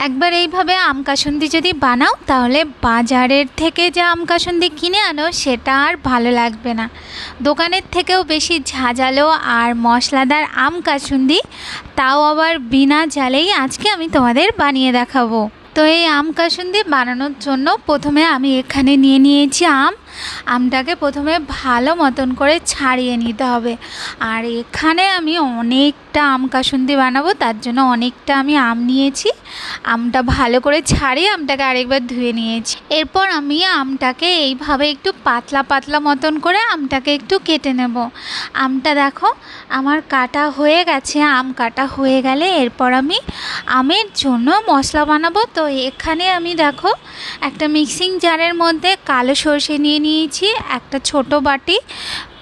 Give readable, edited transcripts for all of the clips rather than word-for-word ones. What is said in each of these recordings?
একবার এইভাবে আম কাসুন্দি যদি বানাও তাহলে বাজারের থেকে যা আম কাসুন্দি কিনে আনো সেটা আর ভালো লাগবে না। দোকানের থেকেও বেশি ঝাঁঝালো আর মশলাদার আম কাসুন্দি, তাও আবার বিনা ঝালেই আজকে আমি তোমাদের বানিয়ে দেখাবো। তো এই আম কাসুন্দি বানানোর জন্য প্রথমে আমি এখানে নিয়ে নিয়েছি আমটাকে প্রথমে ভালো মতন করে ছাড়িয়ে নিতে হবে। আর এখানে আমি অনেকটা আম কাসুন্দি বানাবো, তার জন্য অনেকটা আমি আম নিয়েছি। আমটা ভালো করে ছাড়িয়ে আমটাকে আরেকবার ধুয়ে নিয়েছি। এরপর আমি আমটাকে এইভাবে একটু পাতলা পাতলা মতন করে আমটাকে একটু কেটে নেব। আমটা দেখো আমার কাটা হয়ে গেছে। আম কাটা হয়ে গেলে এরপর আমি আমের জন্য মশলা বানাবো। তো এখানে আমি দেখো একটা মিক্সিং জারের মধ্যে কালো সর্ষে নিয়ে নিয়েছি একটা ছোট বাটি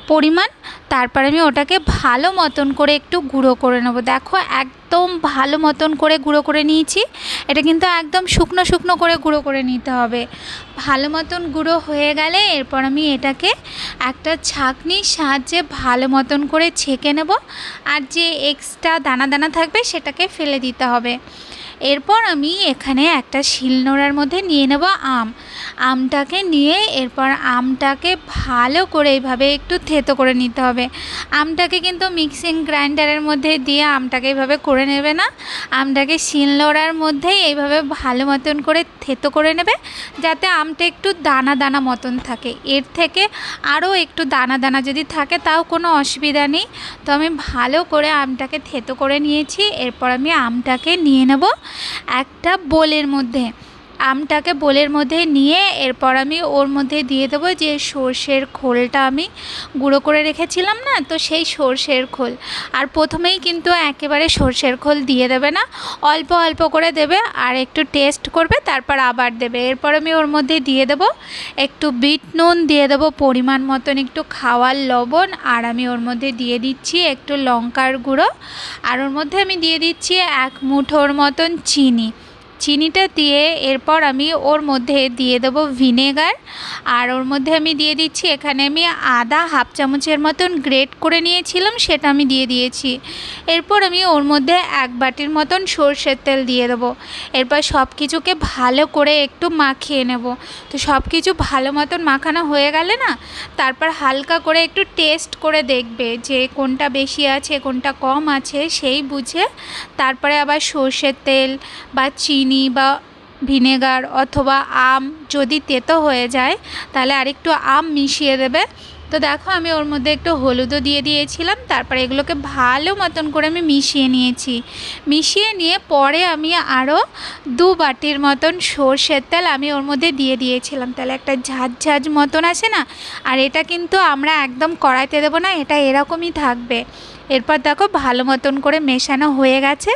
পরিমাণ। তারপর আমি ওটাকে ভালো মতন করে একটু গুঁড়ো করে নেব। দেখো একদম ভালো মতন করে গুঁড়ো করে নিয়েছি। এটা কিন্তু একদম শুকনো শুকনো করে গুঁড়ো করে নিতে হবে। ভালো মতন গুঁড়ো হয়ে গেলে এরপর আমি এটাকে একটা ছাঁকনির সাহায্যে ভালো মতন করে ছেঁকে নেব। আর যে এক্সট্রা দানা দানা থাকবে সেটাকে ফেলে দিতে হবে। এরপর আমি এখানে একটা শিলনোড়ার মধ্যে নিয়ে নেব আমটাকে নিয়ে এরপর আমটাকে ভালো করে এইভাবে একটু থেতো করে নিতে হবে। আমটাকে কিন্তু মিক্সিং গ্রাইন্ডারের মধ্যে দিয়ে আমটাকে এইভাবে করে নেবে না, আমটাকে শিলনোড়ার মধ্যেই এইভাবে ভালো মতন করে থেতো করে নেবে, যাতে আমটা একটু দানা দানা মতন থাকে। এর থেকে আরও একটু দানা দানা যদি থাকে তাও কোনো অসুবিধা নেই। তো আমি ভালো করে আমটাকে থেতো করে নিয়েছি। এরপর আমি আমটাকে নিয়ে নেব একটা বোলের মধ্যে। আমটাকে বোলের মধ্যে নিয়ে এরপর আমি ওর মধ্যে দিয়ে দেবো যে সর্ষের খোলটা আমি গুঁড়ো করে রেখেছিলাম না, তো সেই সর্ষের খোল। আর প্রথমেই কিন্তু একেবারে সর্ষের খোল দিয়ে দেবে না, অল্প অল্প করে দেবে আর একটু টেস্ট করবে, তারপর আবার দেবে। এরপর আমি ওর মধ্যে দিয়ে দেবো একটু বিট নুন, দিয়ে দেবো পরিমাণ মতন একটু খাওয়ার লবণ, আর আমি ওর মধ্যে দিয়ে দিচ্ছি একটু লঙ্কার গুঁড়ো, আর ওর মধ্যে আমি দিয়ে দিচ্ছি এক মুঠোর মতন চিনিটা দিয়ে এরপর আমি ওর মধ্যে দিয়ে দেবো ভিনেগার। আর ওর মধ্যে আমি দিয়ে দিচ্ছি এখানে আমি আদা হাফ চামচের মতন গ্রেট করে নিয়েছিলাম, সেটা আমি দিয়ে দিয়েছি। এরপর আমি ওর মধ্যে এক বাটির মতন সর্ষের তেল দিয়ে দেবো। এরপর সব কিছুকে ভালো করে একটু মাখিয়ে নেব। তো সব কিছু ভালো মতন মাখানো হয়ে গেলে না, তারপর হালকা করে একটু টেস্ট করে দেখবে যে কোনটা বেশি আছে কোনটা কম আছে, সেই বুঝে তারপরে আবার সর্ষের তেল বা চিনি বা ভিনেগার অথবা আম যদি তেতো হয়ে যায় তাহলে আরেকটু আম মিশিয়ে দেবে। তো দেখো আমি ওর মধ্যে একটু হলুদও দিয়ে দিয়েছিলাম। তারপরে এগুলোকে ভালো মতন করে আমি মিশিয়ে নিয়েছি। মিশিয়ে নিয়ে পরে আমি আরও 2 বাটির মতন সর্ষের তেল আমি ওর মধ্যে দিয়ে দিয়েছিলাম। তাহলে একটা ঝাঁঝ মতন আসে না, আর এটা কিন্তু আমরা একদম কড়াইতে দেবো না, এটা এরকমই থাকবে। এরপর দেখো ভালো মতন করে মেশানো হয়ে গেছে।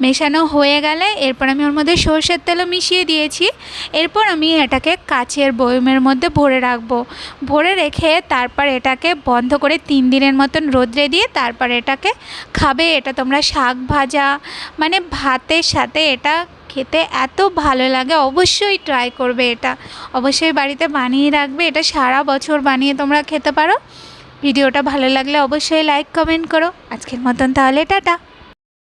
মেশানো হয়ে গেলে এরপর আমি ওর মধ্যে সর্ষের তেলও মিশিয়ে দিয়েছি। এরপর আমি এটাকে কাচের বয়মের মধ্যে ভরে রাখবো। ভরে রেখে তারপর এটাকে বন্ধ করে 3 দিনের মতন রোদ্রে দিয়ে তারপর এটাকে খাবে। এটা তোমরা শাক ভাজা মানে ভাতের সাথে এটা খেতে এত ভালো লাগে, অবশ্যই ট্রাই করবে। এটা অবশ্যই বাড়িতে বানিয়ে রাখবে, এটা সারা বছর বানিয়ে তোমরা খেতে পারো। ভিডিওটা ভালো লাগলে অবশ্যই লাইক কমেন্ট করো। আজকের মতন তাহলে টাটা।